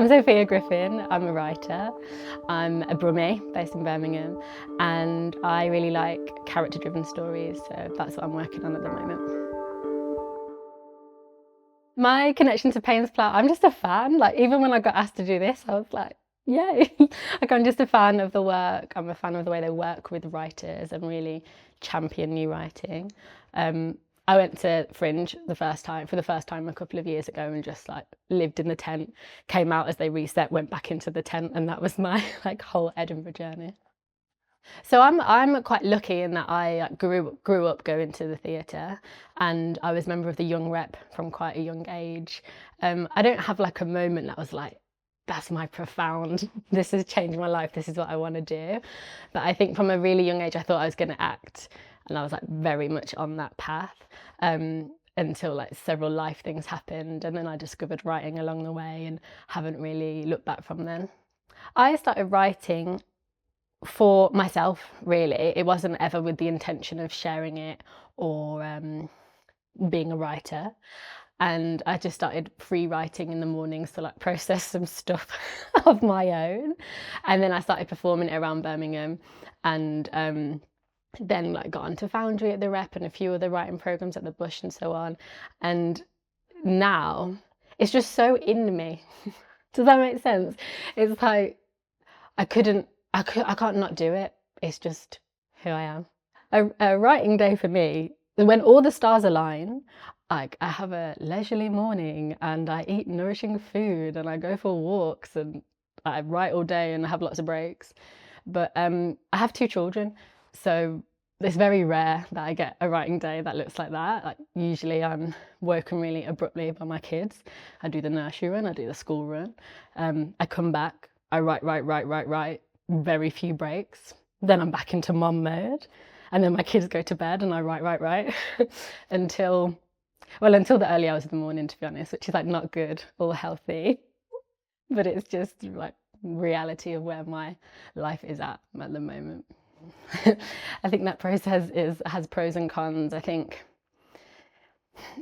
I'm Sophia Griffin, I'm a writer. I'm a Brummie based in Birmingham, and I really like character-driven stories, so that's what I'm working on at the moment. My connection to Paines Plough, I'm just a fan. Like, even when I got asked to do this, I was like, yay. Like, I'm just a fan of the work. I'm a fan of the way they work with writers and really champion new writing. I went to Fringe for the first time a couple of years ago, and just like lived in the tent, came out as they reset, went back into the tent, and that was my like whole Edinburgh journey. So I'm quite lucky in that I grew up going to the theatre, and I was a member of the Young Rep from quite a young age. I don't have like a moment that was like, that's my profound, this has changed my life, this is what I want to do. But I think from a really young age I thought I was going to act, and I was like very much on that path until like several life things happened, and then I discovered writing along the way and haven't really looked back from then. I started writing for myself, really. It wasn't ever with the intention of sharing it or being a writer. And I just started free writing in the mornings to like process some stuff of my own. And then I started performing it around Birmingham, and then like got onto Foundry at the Rep and a few other writing programs at the Bush and so on. And now it's just so in me. Does that make sense? It's like I can't not do it. It's just who I am. A writing day for me, when all the stars align, like I have a leisurely morning and I eat nourishing food and I go for walks and I write all day and I have lots of breaks. But I have 2 children, so it's very rare that I get a writing day that looks like that. Like usually I'm woken really abruptly by my kids. I do the nursery run, I do the school run. I come back, I write, very few breaks. Then I'm back into mom mode, and then my kids go to bed and I write until the early hours of the morning, to be honest, which is like not good or healthy, but it's just like reality of where my life is at the moment. I think that process has pros and cons. I think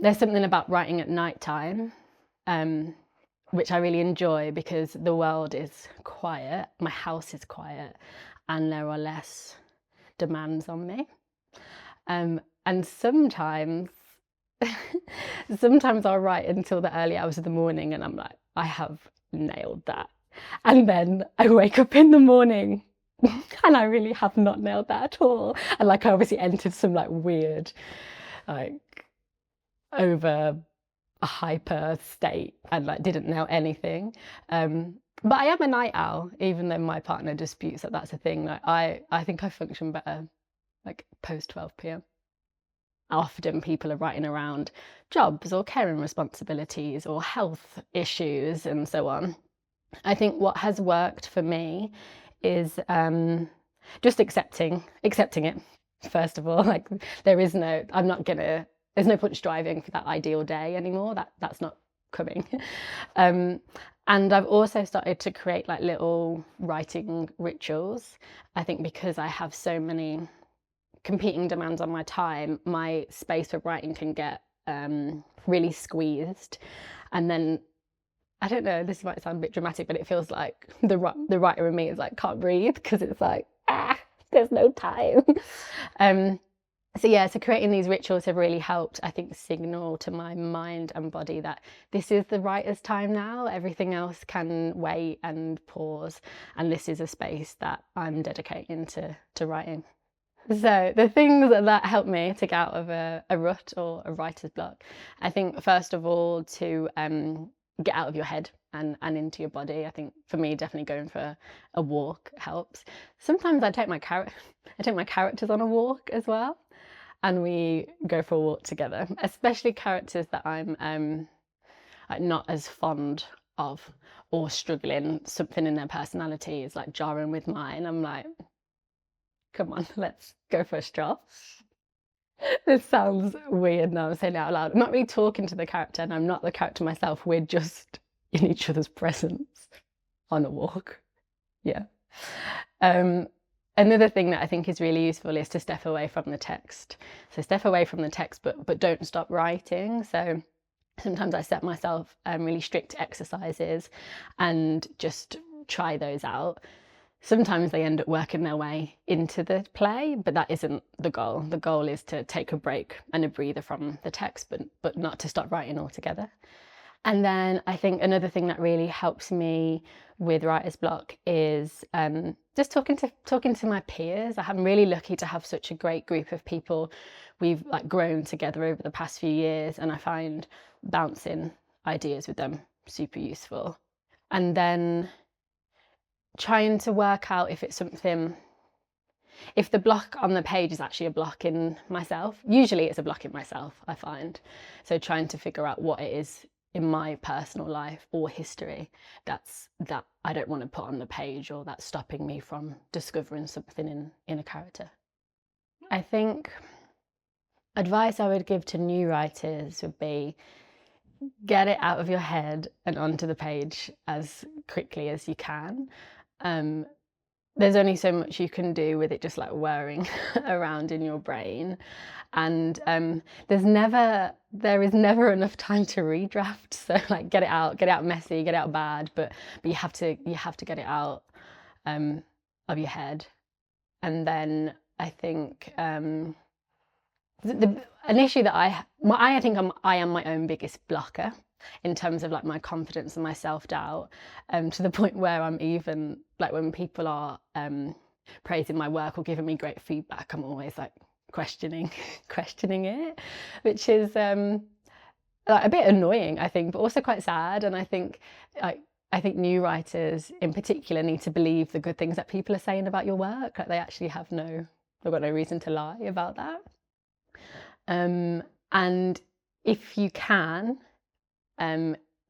there's something about writing at night time, which I really enjoy because the world is quiet, my house is quiet, and there are less demands on me. And sometimes I'll write until the early hours of the morning and I'm like, I have nailed that. And then I wake up in the morning and I really have not nailed that at all. And like I obviously entered some like weird, like over a hyper state and like didn't nail anything. But I am a night owl, even though my partner disputes that that's a thing. Like I think I function better like post 12 p.m. Often people are writing around jobs or caring responsibilities or health issues and so on. I think what has worked for me is just accepting it, first of all. Like there's no point striving for that ideal day anymore. That's not coming. And I've also started to create like little writing rituals. I think because I have so many competing demands on my time, my space for writing can get really squeezed. And then, I don't know, this might sound a bit dramatic, but it feels like the writer in me is like, can't breathe, because it's like, there's no time. So creating these rituals have really helped, I think, signal to my mind and body that this is the writer's time now. Everything else can wait and pause, and this is a space that I'm dedicating to writing. So the things that help me to get out of a rut or a writer's block, I think first of all to get out of your head and into your body. I think for me, definitely going for a walk helps. Sometimes I take my characters on a walk as well, and we go for a walk together, especially characters that I'm like not as fond of or struggling. Something in their personality is like jarring with mine. I'm like, come on, let's go for a stroll. This sounds weird now I'm saying it out loud. I'm not really talking to the character, and I'm not the character myself. We're just in each other's presence on a walk. Yeah. Another thing that I think is really useful is to step away from the text. So step away from the text, but don't stop writing. So Sometimes I set myself really strict exercises and just try those out. Sometimes they end up working their way into the play, but that isn't the goal. The goal is to take a break and a breather from the text, but not to stop writing altogether. And then I think another thing that really helps me with writer's block is just talking to my peers. I'm really lucky to have such a great group of people. We've like grown together over the past few years, and I find bouncing ideas with them super useful. And then trying to work out if it's something, if the block on the page is actually a block in myself. Usually it's a block in myself, I find. So trying to figure out what it is in my personal life or history that I don't want to put on the page, or that's stopping me from discovering something in a character. I think advice I would give to new writers would be, get it out of your head and onto the page as quickly as you can. There's only so much you can do with it just like whirring around in your brain, and there is never enough time to redraft. So like get it out messy, get it out bad, but you have to get it out of your head. And then I think an issue that I think I am my own biggest blocker in terms of like my confidence and my self-doubt, to the point where I'm even like, when people are praising my work or giving me great feedback, I'm always like questioning it, which is like a bit annoying, I think, but also quite sad. And I think new writers in particular need to believe the good things that people are saying about your work. Like they actually they've got no reason to lie about that. And if you can,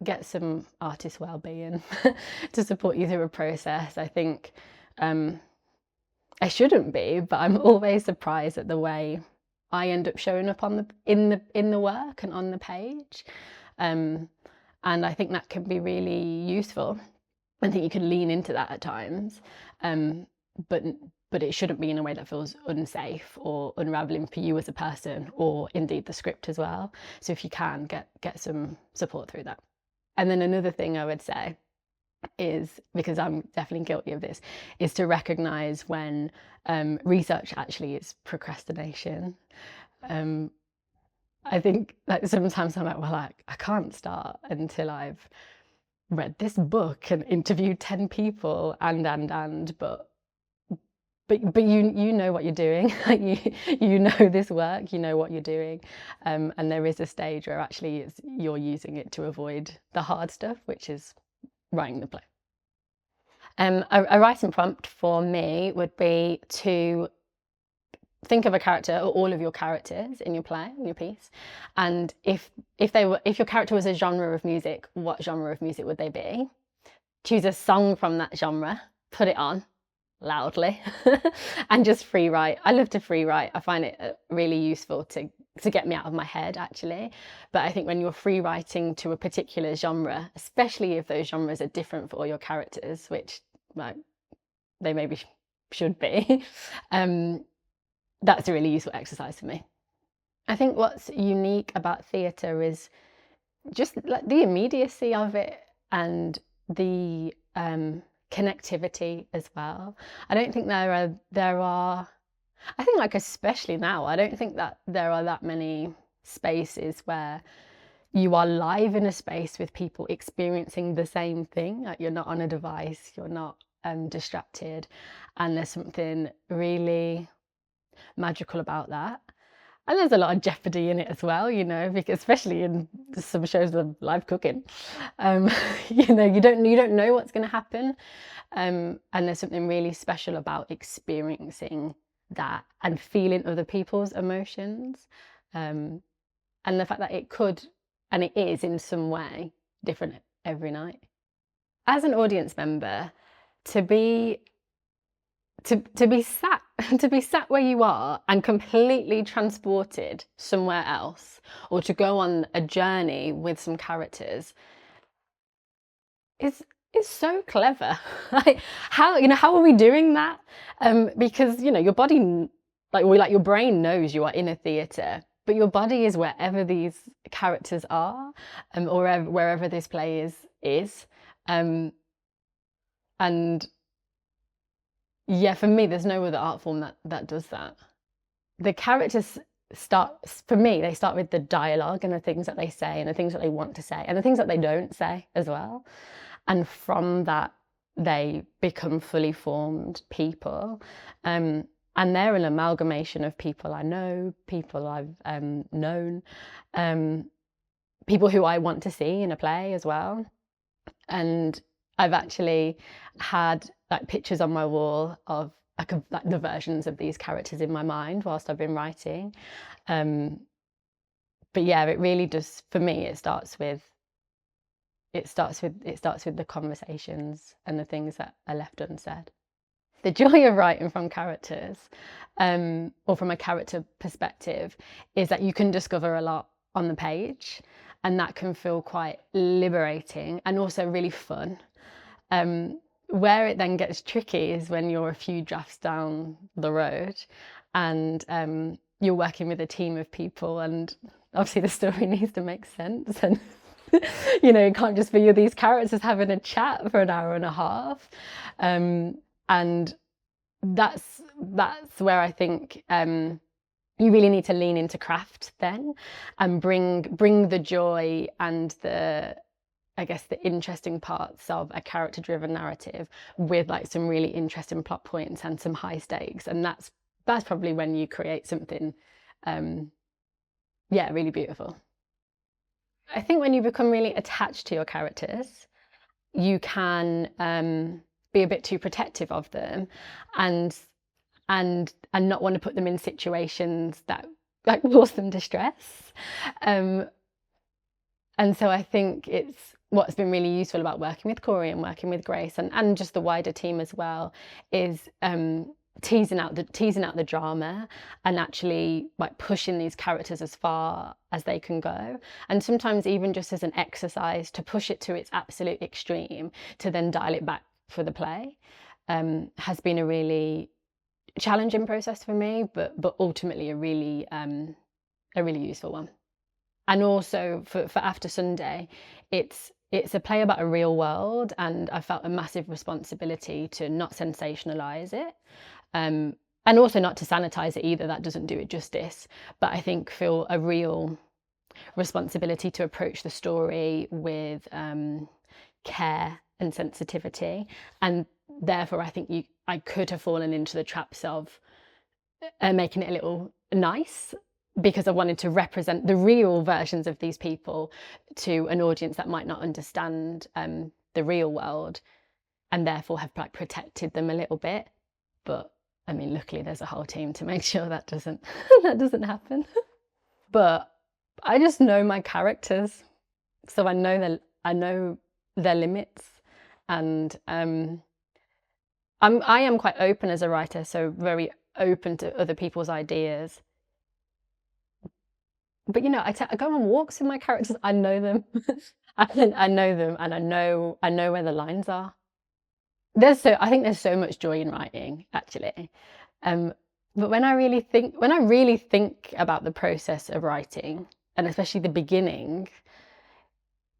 get some artist well-being to support you through a process. I think I shouldn't be, but I'm always surprised at the way I end up showing up in the work and on the page, and I think that can be really useful. I think you can lean into that at times, but it shouldn't be in a way that feels unsafe or unraveling for you as a person, or indeed the script as well. So if you can, get some support through that. And then another thing I would say is, because I'm definitely guilty of this, is to recognise when research actually is procrastination. I think like sometimes I'm like, well, I can't start until I've read this book and interviewed 10 people but you know what you're doing. you know this work, you know what you're doing, and there is a stage where actually you're using it to avoid the hard stuff, which is writing the play. A writing prompt for me would be to think of a character or all of your characters in your play, in your piece, and if your character was a genre of music, what genre of music would they be? Choose a song from that genre, put it on loudly, and just free write. I love to free write. I find it really useful to get me out of my head, actually. But I think when you're free writing to a particular genre, especially if those genres are different for all your characters, which like they maybe should be, that's a really useful exercise for me. I think what's unique about theatre is just like the immediacy of it and the connectivity as well. I don't think there are I think like especially now, I don't think that there are that many spaces where you are live in a space with people experiencing the same thing. Like you're not on a device, you're not distracted, and there's something really magical about that. And there's a lot of jeopardy in it as well, you know, because especially in some shows of live cooking, you know, you don't know what's going to happen, and there's something really special about experiencing that and feeling other people's emotions, and the fact that it could, and it is in some way, different every night. As an audience member, to be sat where you are and completely transported somewhere else, or to go on a journey with some characters, is so clever. Like how are we doing that? Because your body, your brain knows you are in a theatre but your body is wherever these characters are, or wherever this play is. And yeah, for me, there's no other art form that does that. The characters for me, they start with the dialogue and the things that they say and the things that they want to say and the things that they don't say as well. And from that, they become fully formed people. And they're an amalgamation of people I know, people I've known, people who I want to see in a play as well. And I've actually had like pictures on my wall of like the versions of these characters in my mind whilst I've been writing. But yeah, it really does, for me, it starts with the conversations and the things that are left unsaid. The joy of writing from characters, or from a character perspective, is that you can discover a lot on the page, and that can feel quite liberating and also really fun. Where it then gets tricky is when you're a few drafts down the road and you're working with a team of people, and obviously the story needs to make sense, and it can't just be these characters having a chat for an hour and a half. And that's where I think you really need to lean into craft then, and bring the joy and the interesting parts of a character-driven narrative with like some really interesting plot points and some high stakes, and that's probably when you create something really beautiful. I think when you become really attached to your characters, you can be a bit too protective of them and not want to put them in situations that cause them distress. And so I think it's what's been really useful about working with Corey and working with Grace and just the wider team as well is teasing out the drama and actually like pushing these characters as far as they can go, and sometimes even just as an exercise to push it to its absolute extreme to then dial it back for the play, has been a really challenging process for me, but ultimately a really useful one. And also for After Sunday, it's a play about a real world, and I felt a massive responsibility to not sensationalize it, and also not to sanitize it either. That doesn't do it justice, but I think feel a real responsibility to approach the story with care and sensitivity, and therefore I think I could have fallen into the traps of making it a little nice, because I wanted to represent the real versions of these people to an audience that might not understand the real world, and therefore have like protected them a little bit. But I mean, luckily there's a whole team to make sure that doesn't happen. But I just know my characters, so I know their limits, and I am quite open as a writer, so very open to other people's ideas. But I go on walks with my characters. I know them. I know them, and I know where the lines are. I think there's so much joy in writing, actually. But when I really think about the process of writing, and especially the beginning,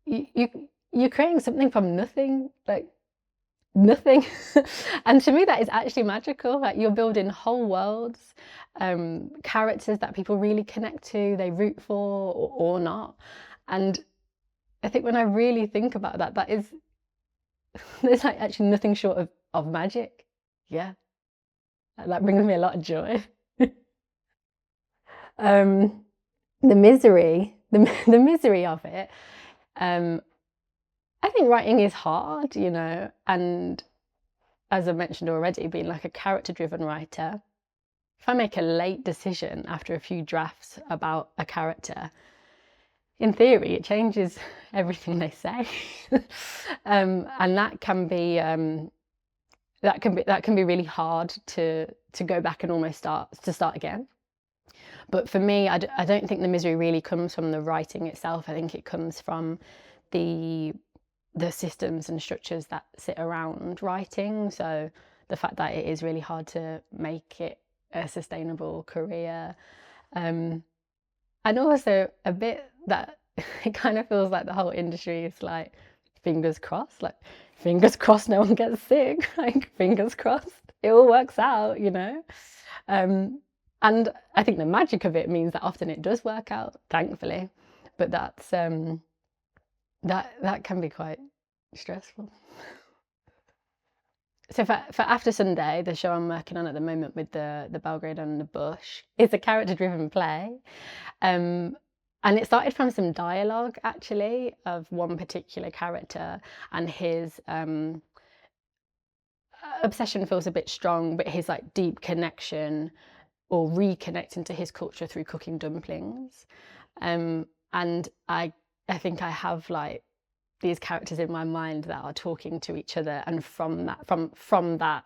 you're creating something from nothing, like nothing. And to me that is actually magical. Like, you're building whole worlds, characters that people really connect to, they root for or not. And I think when I really think about that is there's like actually nothing short of magic. Yeah, that brings me a lot of joy. The misery of it, I think writing is hard, and as I mentioned already, being like a character-driven writer, if I make a late decision after a few drafts about a character, in theory, it changes everything they say, and that can be really hard to go back and almost start again. But for me, I don't think the misery really comes from the writing itself. I think it comes from the systems and structures that sit around writing. So the fact that it is really hard to make it a sustainable career, and and also a bit that it kind of feels like the whole industry is like fingers crossed, like fingers crossed no one gets sick, like fingers crossed it all works out, you know. And I think the magic of it means that often it does work out, thankfully, but that's that can be quite stressful. So for After Sunday, the show I'm working on at the moment with the Belgrade and the Bush, it's a character-driven play. And it started from some dialogue, actually, of one particular character, and his obsession feels a bit strong, but his like deep connection or reconnecting to his culture through cooking dumplings. And I think I have like these characters in my mind that are talking to each other, and from that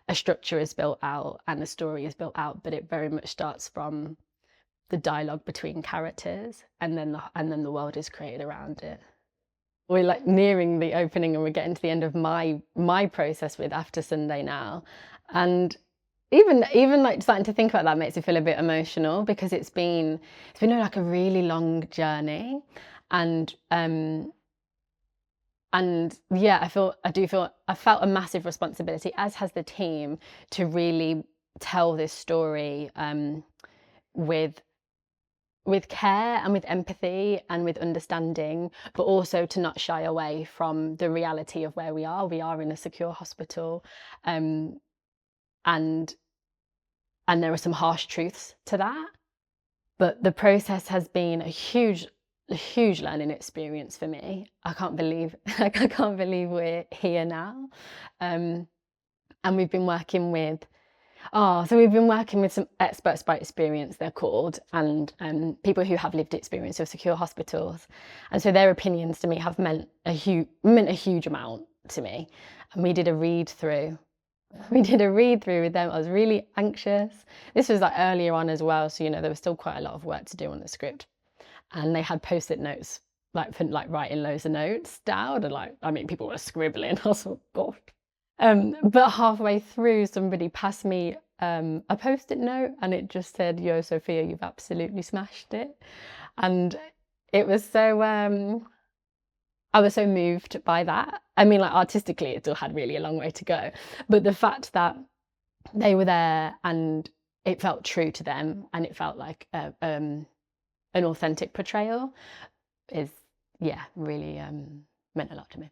a structure is built out and a story is built out, but it very much starts from the dialogue between characters, and then the world is created around it. We're like nearing the opening, and we're getting to the end of my process with After Sunday now, and even like starting to think about that makes me feel a bit emotional, because it's been like a really long journey, and yeah, I felt a massive responsibility, as has the team, to really tell this story with care and with empathy and with understanding, but also to not shy away from the reality of where we are. We are in a secure hospital, and there are some harsh truths to that. But the process has been a huge learning experience for me. I can't believe we're here now. And we've been working with some experts by experience, they're called, and people who have lived experience of secure hospitals. And so their opinions to me have meant a huge amount to me. And we did a read through with them. I was really anxious. This was like earlier on as well, so there was still quite a lot of work to do on the script. And they had post-it notes, like for like writing loads of notes down, and people were scribbling. I was like, God. But halfway through, somebody passed me a post-it note, and it just said, "Yo, Sophia, you've absolutely smashed it." And it was so I was so moved by that. I mean, like artistically, it still had really a long way to go, but the fact that they were there and it felt true to them, and it felt like an authentic portrayal, is really meant a lot to me.